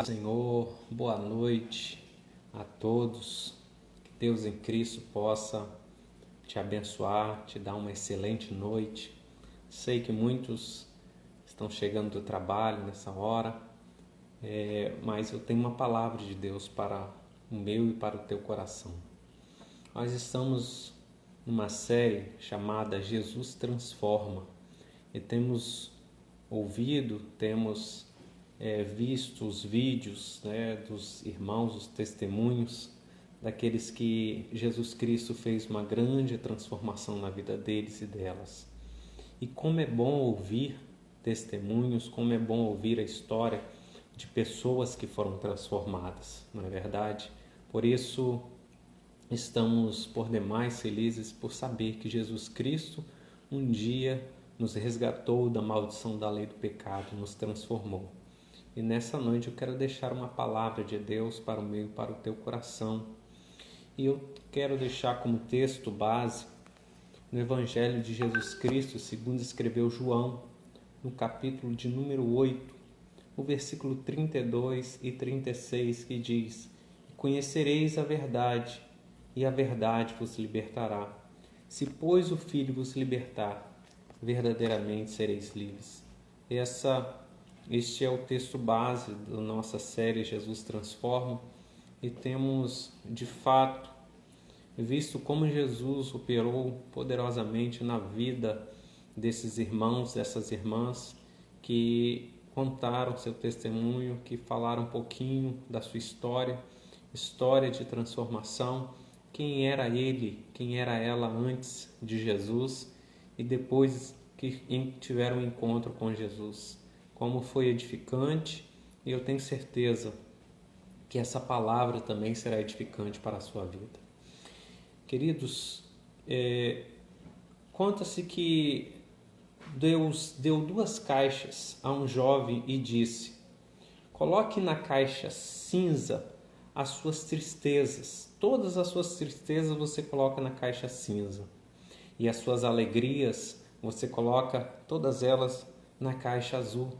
Senhor, boa noite a todos. Que Deus em Cristo possa te abençoar, te dar uma excelente noite. Sei que muitos estão chegando do trabalho nessa hora, mas eu tenho uma palavra de Deus para o meu e para o teu coração. Nós estamos numa série chamada Jesus Transforma e temos ouvido, temos visto os vídeos, dos irmãos, os testemunhos daqueles que Jesus Cristo fez uma grande transformação na vida deles e delas. E como é bom ouvir testemunhos, como é bom ouvir a história de pessoas que foram transformadas, não é verdade? Por isso, estamos por demais felizes por saber que Jesus Cristo um dia nos resgatou da maldição da lei do pecado, nos transformou. E nessa noite eu quero deixar uma palavra de Deus para o meu e para o teu coração. E eu quero deixar como texto base no Evangelho de Jesus Cristo, segundo escreveu João, no capítulo de número 8, o versículo 32 e 36, que diz: Conhecereis a verdade, e a verdade vos libertará. Se, pois, o Filho vos libertar, verdadeiramente sereis livres. Este é o texto base da nossa série Jesus Transforma, e temos, de fato, visto como Jesus operou poderosamente na vida desses irmãos, dessas irmãs, que contaram seu testemunho, que falaram um pouquinho da sua história de transformação, quem era ele, quem era ela antes de Jesus e depois que tiveram um encontro com Jesus. Como foi edificante, e eu tenho certeza que essa palavra também será edificante para a sua vida. Queridos, conta-se que Deus deu 2 caixas a um jovem e disse: coloque na caixa cinza as suas tristezas. Todas as suas tristezas você coloca na caixa cinza. E as suas alegrias você coloca todas elas na caixa azul.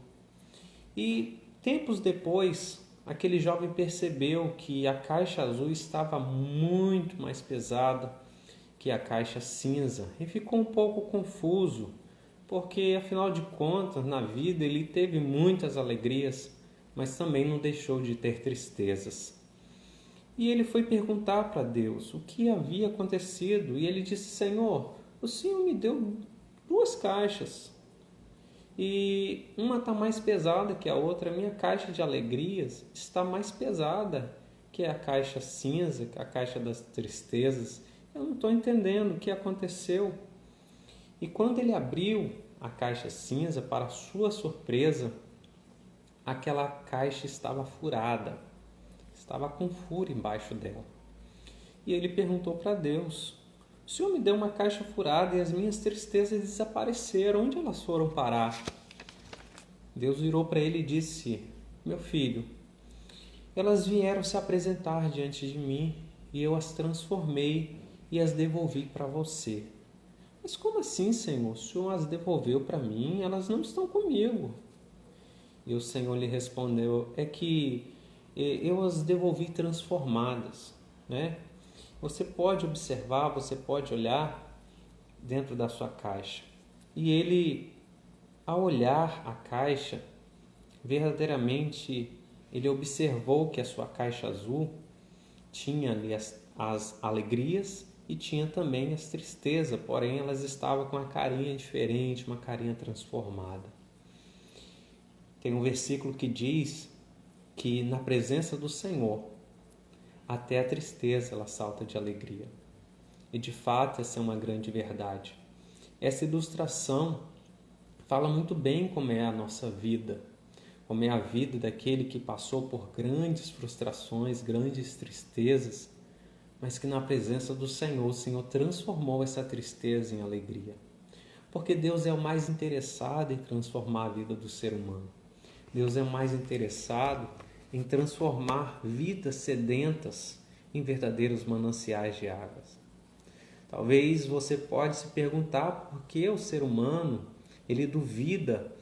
E tempos depois, aquele jovem percebeu que a caixa azul estava muito mais pesada que a caixa cinza e ficou um pouco confuso, porque afinal de contas, na vida ele teve muitas alegrias, mas também não deixou de ter tristezas. E ele foi perguntar para Deus o que havia acontecido, e ele disse: Senhor, o Senhor me deu 2 caixas, e uma está mais pesada que a outra. A minha caixa de alegrias está mais pesada que a caixa cinza, que a caixa das tristezas. Eu não estou entendendo o que aconteceu. E quando ele abriu a caixa cinza, para sua surpresa, aquela caixa estava furada, estava com furo embaixo dela. E ele perguntou para Deus: o Senhor me deu uma caixa furada e as minhas tristezas desapareceram, onde elas foram parar? Deus virou para ele e disse: meu filho, elas vieram se apresentar diante de mim e eu as transformei e as devolvi para você. Mas como assim, Senhor? O Senhor as devolveu para mim? Elas não estão comigo. E o Senhor lhe respondeu: é que eu as devolvi transformadas, né? Você pode observar, você pode olhar dentro da sua caixa. E ele, ao olhar a caixa, verdadeiramente ele observou que a sua caixa azul tinha ali as alegrias e tinha também as tristezas, porém elas estavam com uma carinha diferente, uma carinha transformada. Tem um versículo que diz que na presença do Senhor até a tristeza ela salta de alegria. E de fato essa é uma grande verdade. Essa ilustração fala muito bem como é a nossa vida, como é a vida daquele que passou por grandes frustrações, grandes tristezas, mas que na presença do Senhor, o Senhor transformou essa tristeza em alegria. Porque Deus é o mais interessado em transformar a vida do ser humano. Deus é o mais interessado em transformar vidas sedentas em verdadeiros mananciais de águas. Talvez você pode se perguntar por que o ser humano ele duvida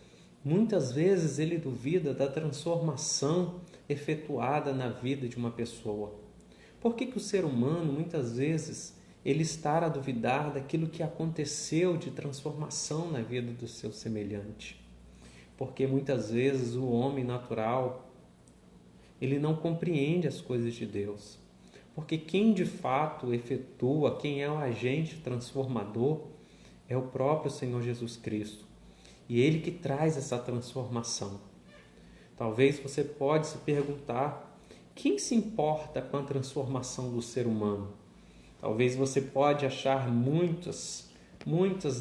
Muitas vezes ele duvida da transformação efetuada na vida de uma pessoa. Por que o ser humano, muitas vezes, ele está a duvidar daquilo que aconteceu de transformação na vida do seu semelhante? Porque muitas vezes o homem natural, ele não compreende as coisas de Deus. Porque quem de fato efetua, quem é o agente transformador, é o próprio Senhor Jesus Cristo. E Ele que traz essa transformação. Talvez você pode se perguntar, quem se importa com a transformação do ser humano? Talvez você pode achar muitas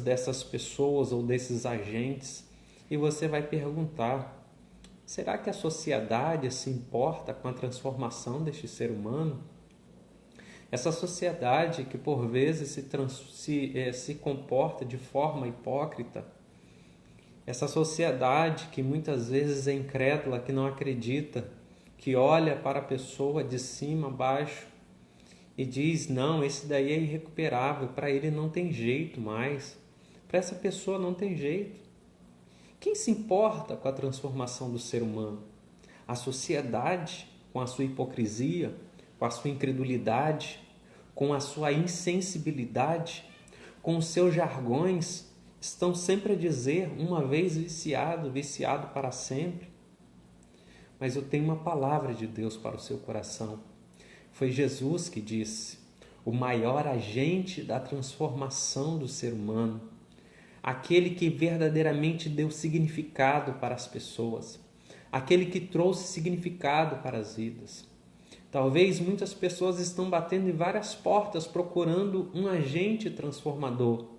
dessas pessoas ou desses agentes, e você vai perguntar, será que a sociedade se importa com a transformação deste ser humano? Essa sociedade que por vezes se comporta de forma hipócrita, essa sociedade que muitas vezes é incrédula, que não acredita, que olha para a pessoa de cima a baixo e diz, não, esse daí é irrecuperável, para ele não tem jeito mais, para essa pessoa não tem jeito. Quem se importa com a transformação do ser humano? A sociedade, com a sua hipocrisia, com a sua incredulidade, com a sua insensibilidade, com os seus jargões, estão sempre a dizer, uma vez viciado, viciado para sempre. Mas eu tenho uma palavra de Deus para o seu coração. Foi Jesus que disse, o maior agente da transformação do ser humano, aquele que verdadeiramente deu significado para as pessoas, aquele que trouxe significado para as vidas. Talvez muitas pessoas estão batendo em várias portas procurando um agente transformador,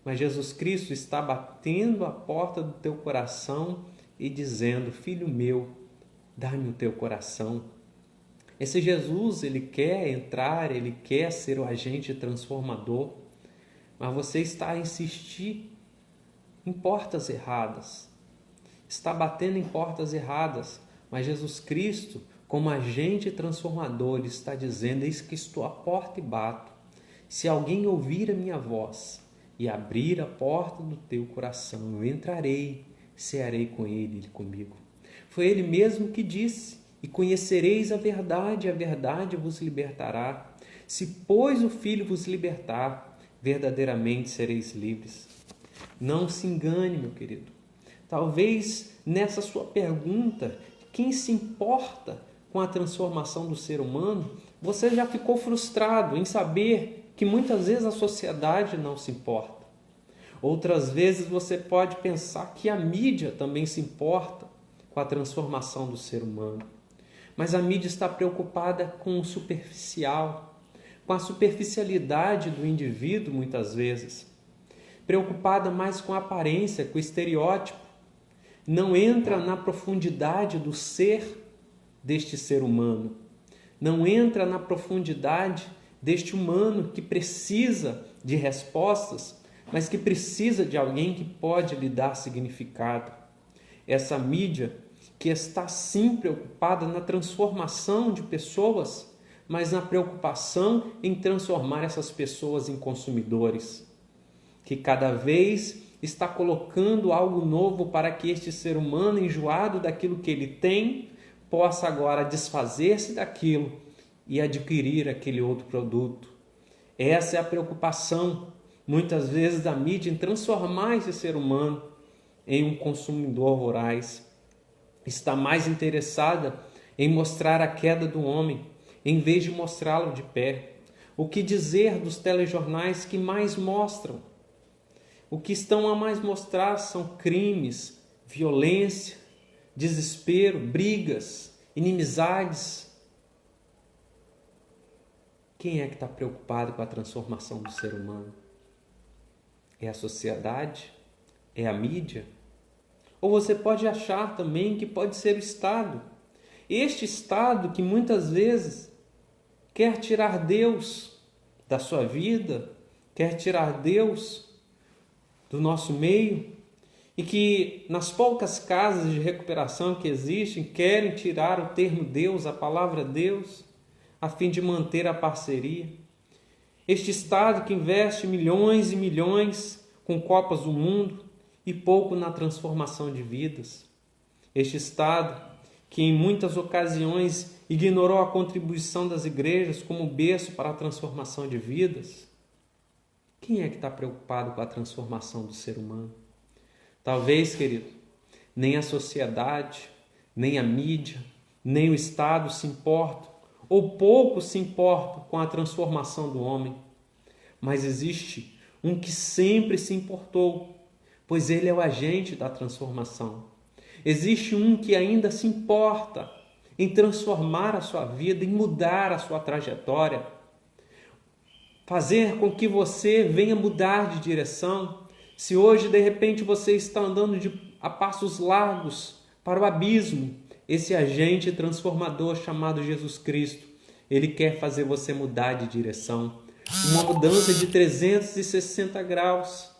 mas Jesus Cristo está batendo a porta do teu coração e dizendo, filho meu, dá-me o teu coração. Esse Jesus, ele quer entrar, ele quer ser o agente transformador, mas você está a insistir em portas erradas, está batendo em portas erradas, mas Jesus Cristo, como agente transformador, ele está dizendo, eis que estou à porta e bato. Se alguém ouvir a minha voz e abrir a porta do teu coração, eu entrarei, cearei com ele e comigo. Foi ele mesmo que disse, e conhecereis a verdade vos libertará. Se, pois, o Filho vos libertar, verdadeiramente sereis livres. Não se engane, meu querido. Talvez nessa sua pergunta, quem se importa com a transformação do ser humano, você já ficou frustrado em saber que muitas vezes a sociedade não se importa. Outras vezes você pode pensar que a mídia também se importa com a transformação do ser humano. Mas a mídia está preocupada com o superficial, com a superficialidade do indivíduo muitas vezes. Preocupada mais com a aparência, com o estereótipo. Não entra na profundidade do ser deste ser humano. Não entra na profundidade deste humano que precisa de respostas, mas que precisa de alguém que pode lhe dar significado. Essa mídia que está sim preocupada na transformação de pessoas, mas na preocupação em transformar essas pessoas em consumidores, que cada vez está colocando algo novo para que este ser humano, enjoado daquilo que ele tem, possa agora desfazer-se daquilo e adquirir aquele outro produto. Essa é a preocupação, muitas vezes, da mídia em transformar esse ser humano em um consumidor voraz. Está mais interessada em mostrar a queda do homem, em vez de mostrá-lo de pé. O que dizer dos telejornais que mais mostram? O que estão a mais mostrar são crimes, violência, desespero, brigas, inimizades. Quem é que está preocupado com a transformação do ser humano? É a sociedade? É a mídia? Ou você pode achar também que pode ser o Estado. Este Estado que muitas vezes quer tirar Deus da sua vida, quer tirar Deus do nosso meio, e que nas poucas casas de recuperação que existem, querem tirar o termo Deus, a palavra Deus, a fim de manter a parceria. Este Estado que investe milhões e milhões com Copas do Mundo, e pouco na transformação de vidas. Este Estado, que em muitas ocasiões ignorou a contribuição das igrejas como berço para a transformação de vidas. Quem é que está preocupado com a transformação do ser humano? Talvez, querido, nem a sociedade, nem a mídia, nem o Estado se importam, ou pouco se importam com a transformação do homem. Mas existe um que sempre se importou, pois ele é o agente da transformação. Existe um que ainda se importa em transformar a sua vida, em mudar a sua trajetória, fazer com que você venha mudar de direção. Se hoje, de repente, você está andando a passos largos para o abismo, esse agente transformador chamado Jesus Cristo, ele quer fazer você mudar de direção. Uma mudança de 360 graus,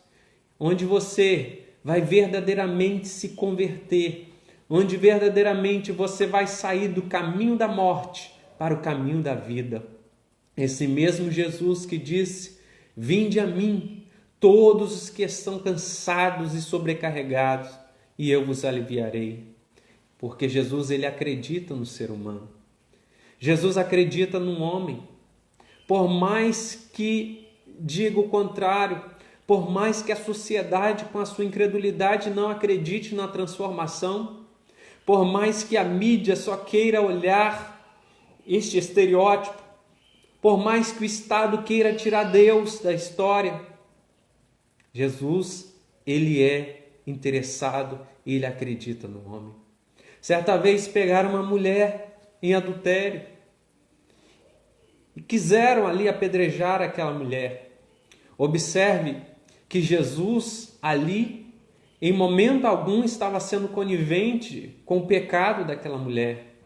onde você vai verdadeiramente se converter, onde verdadeiramente você vai sair do caminho da morte para o caminho da vida. Esse mesmo Jesus que disse: vinde a mim, todos os que estão cansados e sobrecarregados, e eu vos aliviarei. Porque Jesus, ele acredita no ser humano. Jesus acredita no homem. Por mais que diga o contrário, por mais que a sociedade, com a sua incredulidade, não acredite na transformação, por mais que a mídia só queira olhar este estereótipo, por mais que o Estado queira tirar Deus da história, Jesus, ele é interessado e ele acredita no homem. Certa vez pegaram uma mulher em adultério e quiseram ali apedrejar aquela mulher. Observe que Jesus ali, em momento algum, estava sendo conivente com o pecado daquela mulher.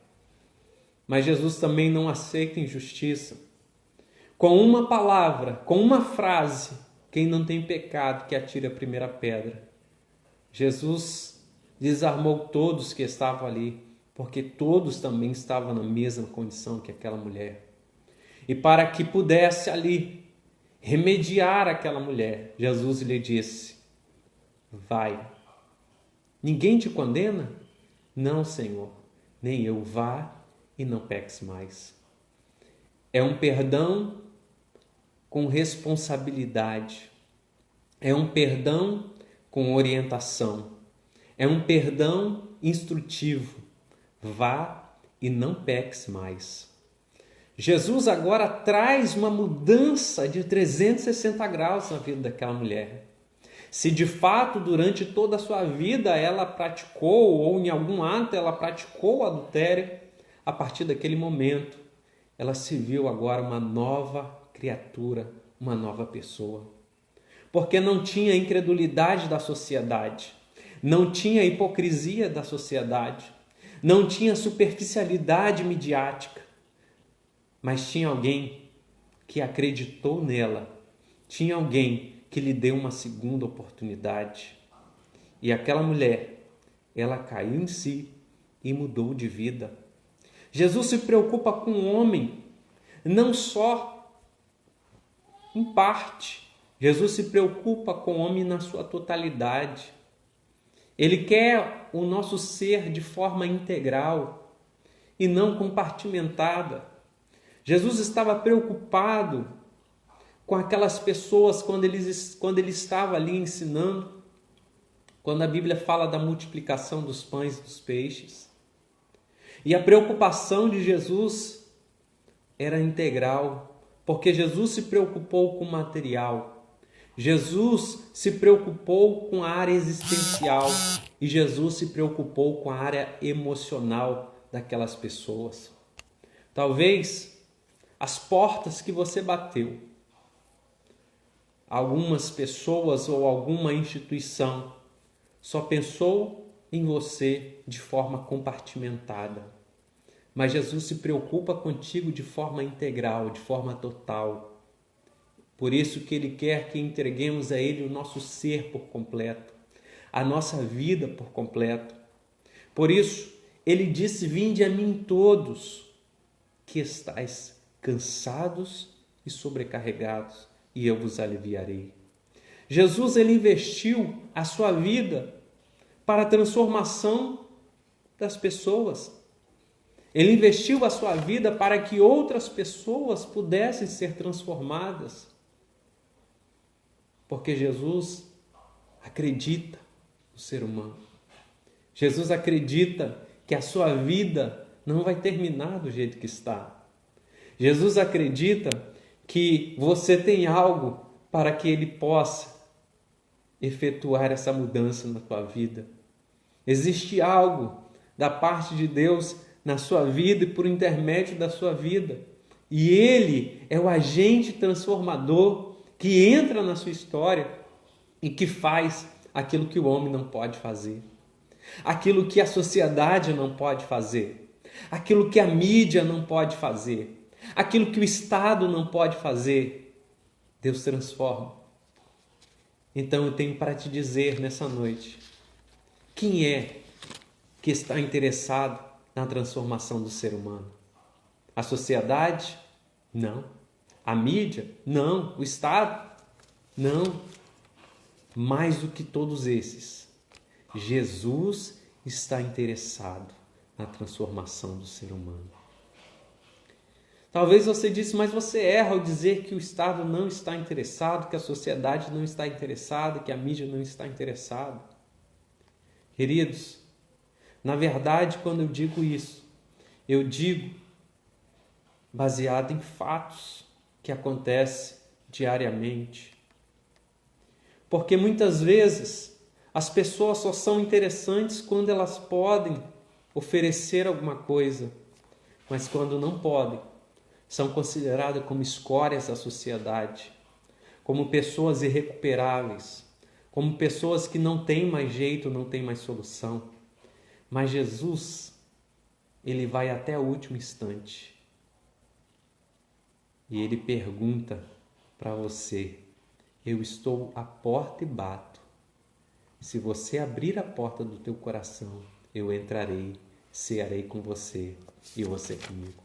Mas Jesus também não aceita injustiça. Com uma palavra, com uma frase, quem não tem pecado que atire a primeira pedra. Jesus desarmou todos que estavam ali, porque todos também estavam na mesma condição que aquela mulher. E para que pudesse ali remediar aquela mulher, Jesus lhe disse: vai. Ninguém te condena? Não, Senhor, nem eu. Vá e não peques mais. É um perdão com responsabilidade. É um perdão com orientação. É um perdão instrutivo. Vá e não peques mais. Jesus agora traz uma mudança de 360 graus na vida daquela mulher. Se de fato durante toda a sua vida ela praticou, ou em algum ato ela praticou o adultério, a partir daquele momento ela se viu agora uma nova criatura, uma nova pessoa. Porque não tinha incredulidade da sociedade, não tinha hipocrisia da sociedade, não tinha superficialidade midiática, mas tinha alguém que acreditou nela, tinha alguém que lhe deu uma segunda oportunidade. E aquela mulher, ela caiu em si e mudou de vida. Jesus se preocupa com o homem, não só em parte. Jesus se preocupa com o homem na sua totalidade. Ele quer o nosso ser de forma integral e não compartimentada. Jesus estava preocupado com aquelas pessoas quando ele estava ali ensinando, quando a Bíblia fala da multiplicação dos pães e dos peixes. E a preocupação de Jesus era integral, porque Jesus se preocupou com o material, Jesus se preocupou com a área existencial e Jesus se preocupou com a área emocional daquelas pessoas. Talvez as portas que você bateu, algumas pessoas ou alguma instituição só pensou em você de forma compartimentada. Mas Jesus se preocupa contigo de forma integral, de forma total. Por isso que Ele quer que entreguemos a Ele o nosso ser por completo, a nossa vida por completo. Por isso, Ele disse: vinde a mim todos que estáis cansados e sobrecarregados, e eu vos aliviarei. Jesus, ele investiu a sua vida para a transformação das pessoas. Ele investiu a sua vida para que outras pessoas pudessem ser transformadas. Porque Jesus acredita no ser humano. Jesus acredita que a sua vida não vai terminar do jeito que está. Jesus acredita que você tem algo para que ele possa efetuar essa mudança na tua vida. Existe algo da parte de Deus na sua vida e por intermédio da sua vida. E ele é o agente transformador que entra na sua história e que faz aquilo que o homem não pode fazer. Aquilo que a sociedade não pode fazer. Aquilo que a mídia não pode fazer. Aquilo que o Estado não pode fazer. Deus transforma. Então eu tenho para te dizer nessa noite, quem é que está interessado na transformação do ser humano? A sociedade? Não. A mídia? Não. O Estado? Não. Mais do que todos esses, Jesus está interessado na transformação do ser humano. Talvez você disse, mas você erra ao dizer que o Estado não está interessado, que a sociedade não está interessada, que a mídia não está interessada. Queridos, na verdade, quando eu digo isso, eu digo baseado em fatos que acontecem diariamente. Porque muitas vezes as pessoas só são interessantes quando elas podem oferecer alguma coisa, mas quando não podem, são consideradas como escórias da sociedade, como pessoas irrecuperáveis, como pessoas que não têm mais jeito, não têm mais solução. Mas Jesus, ele vai até o último instante e ele pergunta para você, eu estou à porta e bato. Se você abrir a porta do teu coração, eu entrarei, cearei com você e você comigo.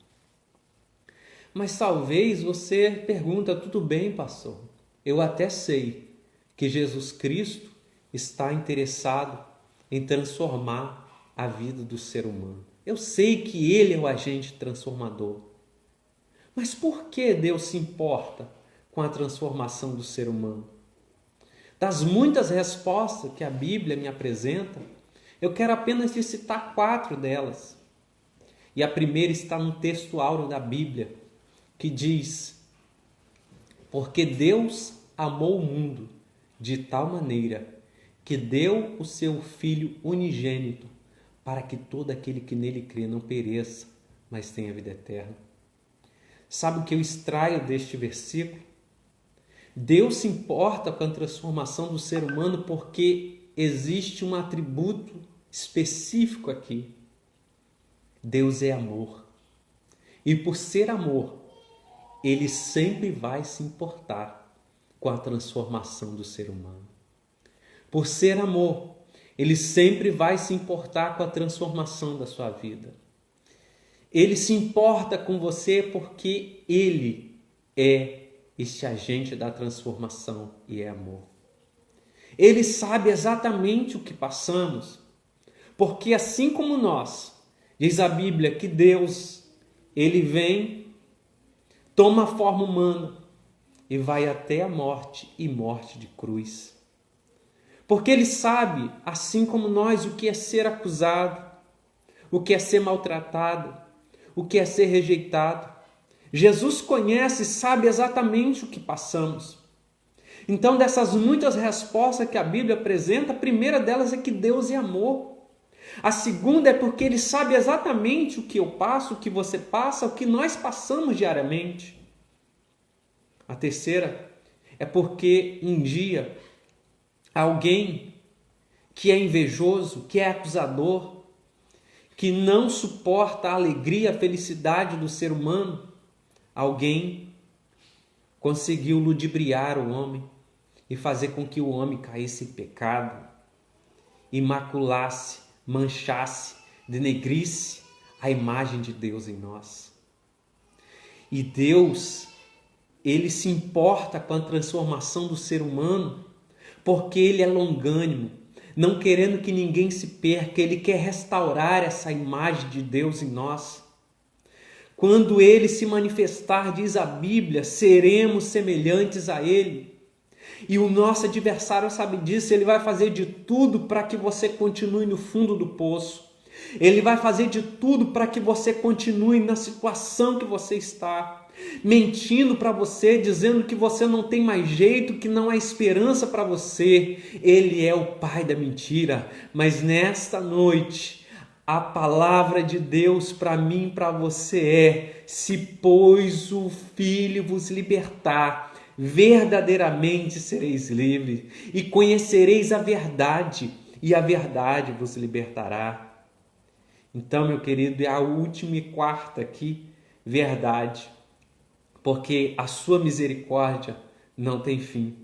Mas talvez você pergunta, tudo bem, pastor, eu até sei que Jesus Cristo está interessado em transformar a vida do ser humano. Eu sei que ele é o agente transformador. Mas por que Deus se importa com a transformação do ser humano? Das muitas respostas que a Bíblia me apresenta, eu quero apenas te citar 4 delas. E a primeira está no texto áureo da Bíblia, que diz, porque Deus amou o mundo de tal maneira que deu o seu Filho unigênito para que todo aquele que nele crê não pereça, mas tenha vida eterna. Sabe o que eu extraio deste versículo? Deus se importa com a transformação do ser humano porque existe um atributo específico aqui. Deus é amor. E por ser amor, ele sempre vai se importar com a transformação do ser humano. Por ser amor, ele sempre vai se importar com a transformação da sua vida. Ele se importa com você porque ele é este agente da transformação e é amor. Ele sabe exatamente o que passamos, porque assim como nós, diz a Bíblia que Deus, ele vem, toma a forma humana e vai até a morte e morte de cruz. Porque ele sabe, assim como nós, o que é ser acusado, o que é ser maltratado, o que é ser rejeitado. Jesus conhece e sabe exatamente o que passamos. Então, dessas muitas respostas que a Bíblia apresenta, a primeira delas é que Deus é amor. A segunda é porque ele sabe exatamente o que eu passo, o que você passa, o que nós passamos diariamente. A terceira é porque um dia alguém que é invejoso, que é acusador, que não suporta a alegria, a felicidade do ser humano, alguém conseguiu ludibriar o homem e fazer com que o homem caísse em pecado, e maculasse, manchasse, denegrisse a imagem de Deus em nós. E Deus, ele se importa com a transformação do ser humano, porque Ele é longânimo, não querendo que ninguém se perca. Ele quer restaurar essa imagem de Deus em nós. Quando Ele se manifestar, diz a Bíblia, seremos semelhantes a Ele. E o nosso adversário sabe disso. Ele vai fazer de tudo para que você continue no fundo do poço. Ele vai fazer de tudo para que você continue na situação que você está, mentindo para você, dizendo que você não tem mais jeito, que não há esperança para você. Ele é o pai da mentira. Mas nesta noite, a palavra de Deus para mim e para você é: se pois o Filho vos libertar, verdadeiramente sereis livres, e conhecereis a verdade, e a verdade vos libertará. Então, meu querido, é a última e quarta aqui, verdade, porque a sua misericórdia não tem fim.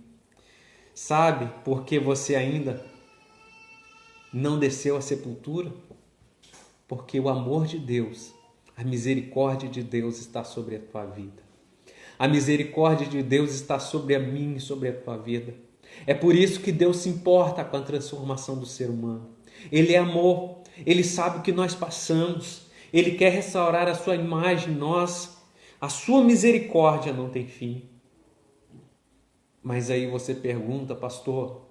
Sabe por que você ainda não desceu à sepultura? Porque o amor de Deus, a misericórdia de Deus está sobre a tua vida. A misericórdia de Deus está sobre a minha e sobre a tua vida. É por isso que Deus se importa com a transformação do ser humano. Ele é amor. Ele sabe o que nós passamos. Ele quer restaurar a sua imagem em nós. A sua misericórdia não tem fim. Mas aí você pergunta, pastor,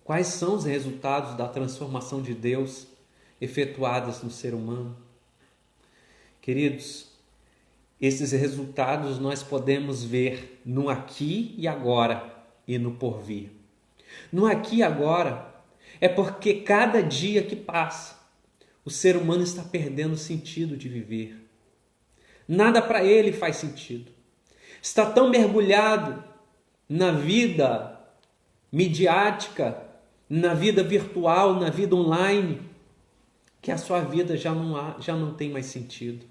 quais são os resultados da transformação de Deus efetuadas no ser humano? Queridos, esses resultados nós podemos ver no aqui e agora e no porvir. No aqui e agora é porque cada dia que passa, o ser humano está perdendo o sentido de viver. Nada para ele faz sentido. Está tão mergulhado na vida midiática, na vida virtual, na vida online, que a sua vida já não tem mais sentido.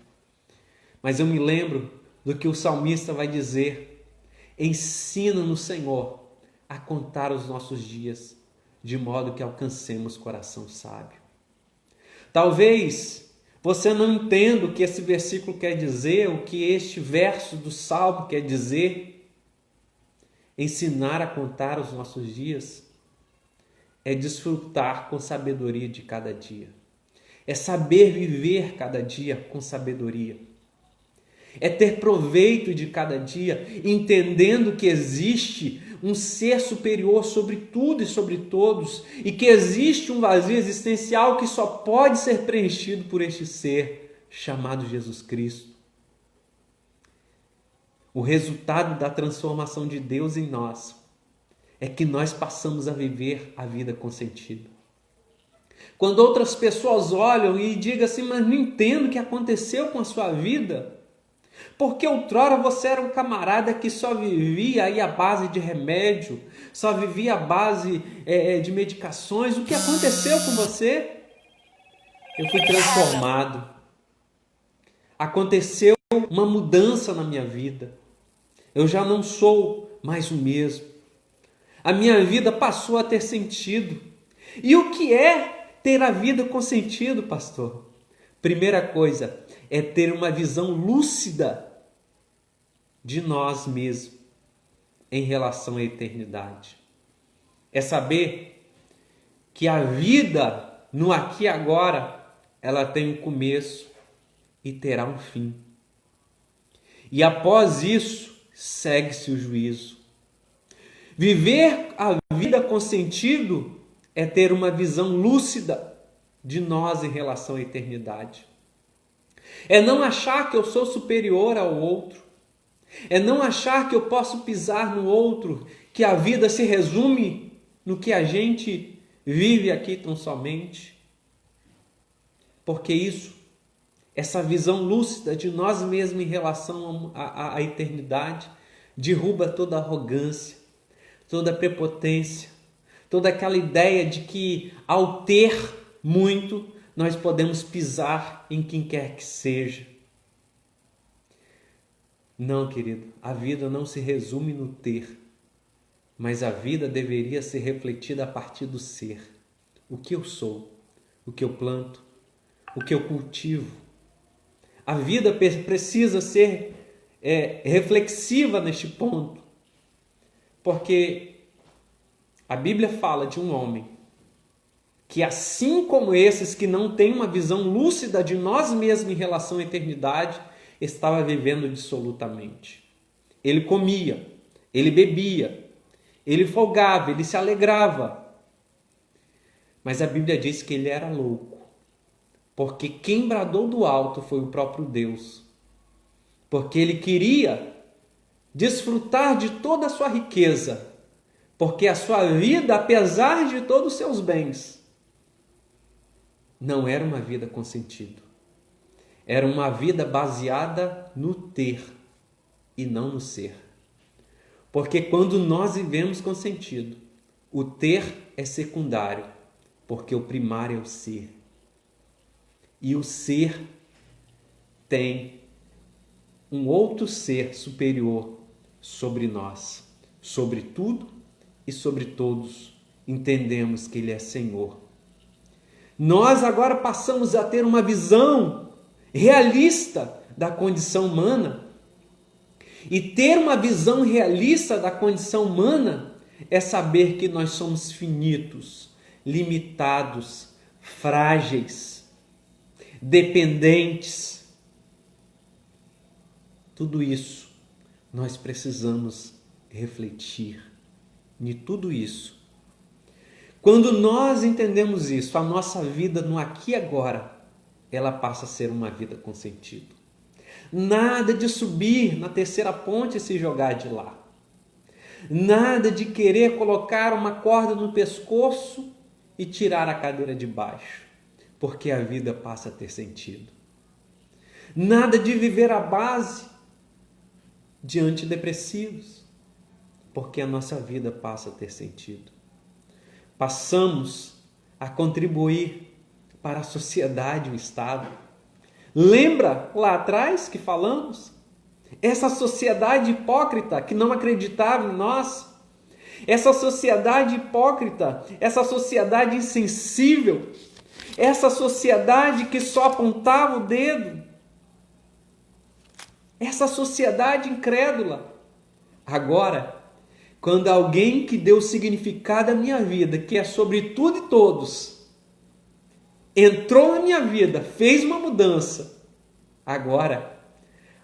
Mas eu me lembro do que o salmista vai dizer: ensina-nos, Senhor, a contar os nossos dias, de modo que alcancemos coração sábio. Talvez você não entenda o que esse versículo quer dizer, o que este verso do Salmo quer dizer. Ensinar a contar os nossos dias é desfrutar com sabedoria de cada dia. É saber viver cada dia com sabedoria. É ter proveito de cada dia, entendendo que existe um ser superior sobre tudo e sobre todos, e que existe um vazio existencial que só pode ser preenchido por este ser chamado Jesus Cristo. O resultado da transformação de Deus em nós é que nós passamos a viver a vida com sentido. Quando outras pessoas olham e digam assim: mas não entendo o que aconteceu com a sua vida, porque outrora você era um camarada que só vivia aí à base de remédio, só vivia à base de medicações. O que aconteceu com você? Eu fui transformado. Aconteceu uma mudança na minha vida. Eu já não sou mais o mesmo. A minha vida passou a ter sentido. E o que é ter a vida com sentido, pastor? Primeira coisa é ter uma visão lúcida de nós mesmos em relação à eternidade. É saber que a vida no aqui e agora, ela tem um começo e terá um fim. E após isso, segue-se o juízo. Viver a vida com sentido é ter uma visão lúcida de nós em relação à eternidade. É não achar que eu sou superior ao outro. É não achar que eu posso pisar no outro, que a vida se resume no que a gente vive aqui tão somente. Porque isso, essa visão lúcida de nós mesmos em relação à eternidade, derruba toda arrogância, toda prepotência, toda aquela ideia de que ao ter muito, nós podemos pisar em quem quer que seja. Não, querido, a vida não se resume no ter, mas a vida deveria ser refletida a partir do ser. O que eu sou, o que eu planto, o que eu cultivo. A vida precisa ser reflexiva neste ponto, porque A Bíblia fala de um homem que, assim como esses que não têm uma visão lúcida de nós mesmos em relação à eternidade, estava vivendo dissolutamente. Ele comia, ele bebia, ele folgava, ele se alegrava. Mas a Bíblia diz que ele era louco, porque quem bradou do alto foi o próprio Deus. Porque ele queria desfrutar de toda a sua riqueza, porque a sua vida, apesar de todos os seus bens, não era uma vida com sentido. Era uma vida baseada no ter e não no ser. Porque quando nós vivemos com sentido, o ter é secundário, porque o primário é o ser. E o ser tem um outro ser superior sobre nós, sobre tudo e sobre todos. Entendemos que Ele é Senhor. Nós agora passamos a ter uma visão realista da condição humana. E ter uma visão realista da condição humana é saber que nós somos finitos, limitados, frágeis, dependentes. Tudo isso nós precisamos refletir em tudo isso. Quando nós entendemos isso, a nossa vida no aqui e agora, ela passa a ser uma vida com sentido. Nada de subir na terceira ponte e se jogar de lá. Nada de querer colocar uma corda no pescoço e tirar a cadeira de baixo, porque a vida passa a ter sentido. Nada de viver à base de antidepressivos, porque a nossa vida passa a ter sentido. Passamos a contribuir para a sociedade e o Estado. Lembra lá atrás que falamos? Essa sociedade hipócrita que não acreditava em nós, essa sociedade hipócrita, essa sociedade insensível, essa sociedade que só apontava o dedo, essa sociedade incrédula. Agora, quando alguém que deu significado à minha vida, que é sobre tudo e todos, entrou na minha vida, fez uma mudança, agora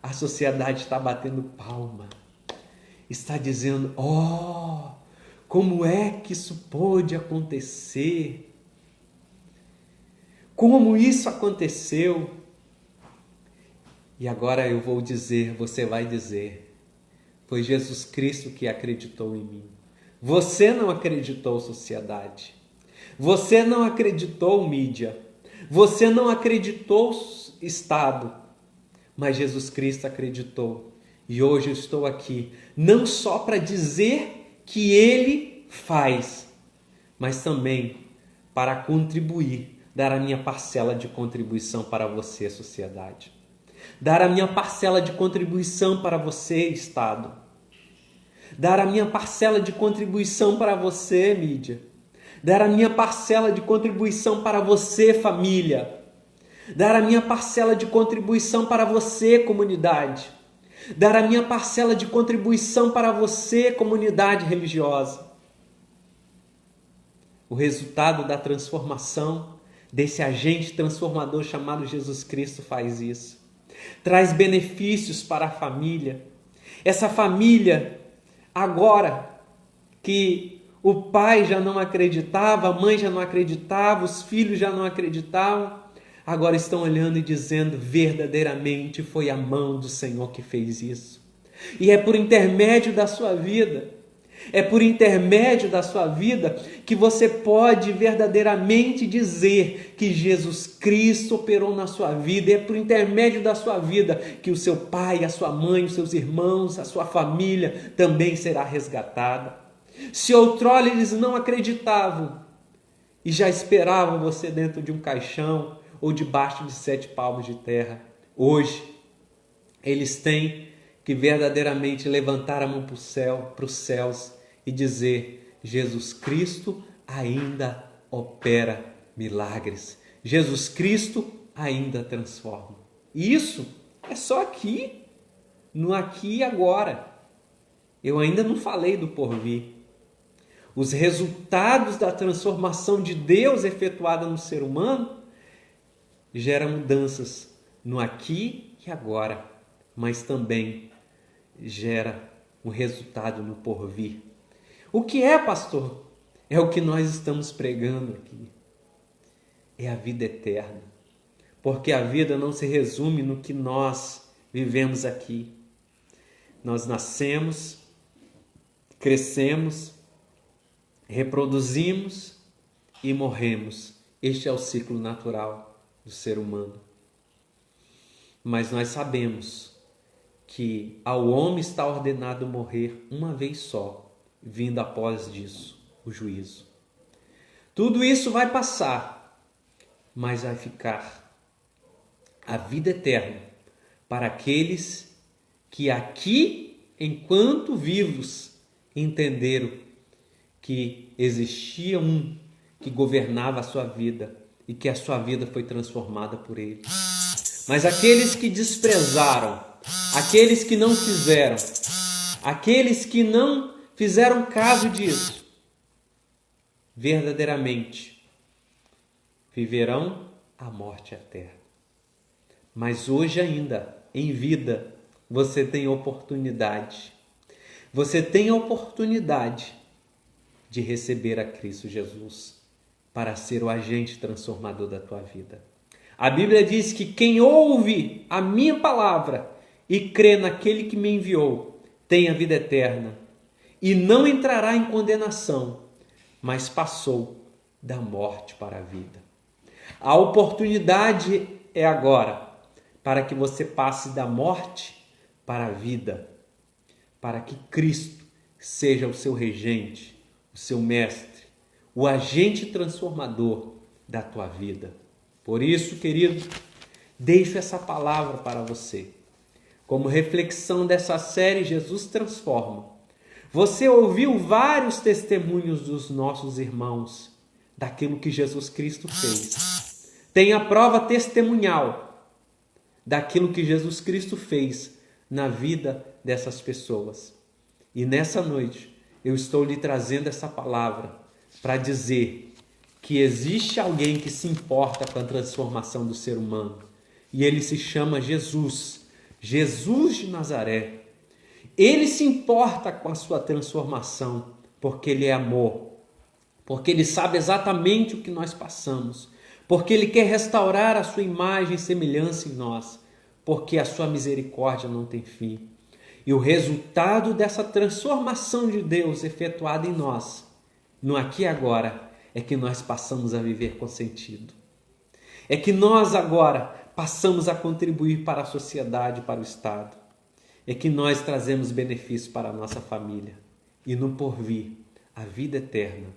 a sociedade está batendo palma, está dizendo: oh, como é que isso pôde acontecer? Como isso aconteceu? E agora eu vou dizer, você vai dizer: foi Jesus Cristo que acreditou em mim. Você não acreditou, sociedade. Você não acreditou, mídia. Você não acreditou, Estado. Mas Jesus Cristo acreditou. E hoje eu estou aqui, não só para dizer que Ele faz, mas também para contribuir, dar a minha parcela de contribuição para você, sociedade. Dar a minha parcela de contribuição para você, Estado. Dar a minha parcela de contribuição para você, mídia. Dar a minha parcela de contribuição para você, família. Dar a minha parcela de contribuição para você, comunidade. Dar a minha parcela de contribuição para você, comunidade religiosa. O resultado da transformação desse agente transformador chamado Jesus Cristo faz isso. Traz benefícios para a família. Essa família, agora que o pai já não acreditava, a mãe já não acreditava, os filhos já não acreditavam, agora estão olhando e dizendo: verdadeiramente foi a mão do Senhor que fez isso. E é por intermédio da sua vida, que você pode verdadeiramente dizer que Jesus Cristo operou na sua vida. É por intermédio da sua vida que o seu pai, a sua mãe, os seus irmãos, a sua família também será resgatada. Se outrora eles não acreditavam e já esperavam você dentro de um caixão ou debaixo de 7 palmos de terra, hoje eles têm que verdadeiramente levantar a mão para o céu, para os céus, e dizer: Jesus Cristo ainda opera milagres. Jesus Cristo ainda transforma. E isso é só aqui, no aqui e agora. Eu ainda não falei do porvir. os resultados da transformação de Deus efetuada no ser humano, gera mudanças no aqui e agora, mas também gera um resultado no porvir. O que é, pastor? É o que nós estamos pregando aqui. É a vida eterna. Porque a vida não se resume no que nós vivemos aqui. Nós nascemos, crescemos, reproduzimos e morremos. Este é o ciclo natural do ser humano. Mas nós sabemos que ao homem está ordenado morrer uma vez só, vindo após disso o juízo. Tudo isso vai passar, mas vai ficar a vida eterna para aqueles que aqui, enquanto vivos, entenderam que existia um que governava a sua vida e que a sua vida foi transformada por ele. Mas aqueles que desprezaram, aqueles que não fizeram, aqueles que não fizeram caso disso, verdadeiramente viverão a morte eterna. Mas hoje ainda, em vida, você tem oportunidade. Você tem a oportunidade de receber a Cristo Jesus para ser o agente transformador da tua vida. A Bíblia diz que quem ouve a minha palavra e crê naquele que me enviou, tem a vida eterna e não entrará em condenação, mas passou da morte para a vida. A oportunidade é agora, para que você passe da morte para a vida, para que Cristo seja o seu regente, o seu mestre, o agente transformador da tua vida. Por isso, querido, deixo essa palavra para você. Como reflexão dessa série Jesus Transforma. Você ouviu vários testemunhos dos nossos irmãos daquilo que Jesus Cristo fez. Tem a prova testemunhal daquilo que Jesus Cristo fez na vida dessas pessoas. E nessa noite eu estou lhe trazendo essa palavra para dizer que existe alguém que se importa com a transformação do ser humano. E ele se chama Jesus, Jesus de Nazaré. Ele se importa com a sua transformação, porque ele é amor, porque ele sabe exatamente o que nós passamos, porque ele quer restaurar a sua imagem e semelhança em nós, porque a sua misericórdia não tem fim. E o resultado dessa transformação de Deus efetuada em nós, no aqui e agora, é que nós passamos a viver com sentido. É que nós agora passamos a contribuir para a sociedade, para o Estado. É que nós trazemos benefícios para a nossa família. E no porvir, a vida eterna.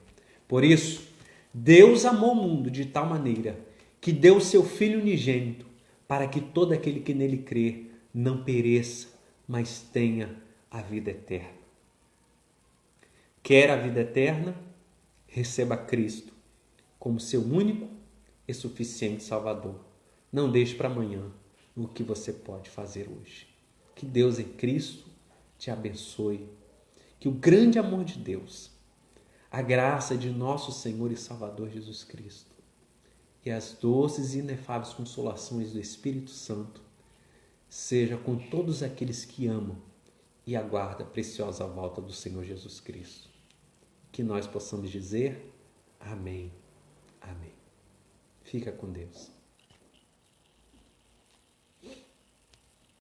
Por isso, Deus amou o mundo de tal maneira que deu o seu Filho unigênito para que todo aquele que nele crê não pereça, mas tenha a vida eterna. Quer a vida eterna? Receba Cristo como seu único e suficiente Salvador. Não deixe para amanhã o que você pode fazer hoje. Que Deus em Cristo te abençoe. Que o grande amor de Deus, a graça de nosso Senhor e Salvador Jesus Cristo e as doces e inefáveis consolações do Espírito Santo seja com todos aqueles que amam e aguardam a preciosa volta do Senhor Jesus Cristo. Que nós possamos dizer amém, amém. Fica com Deus.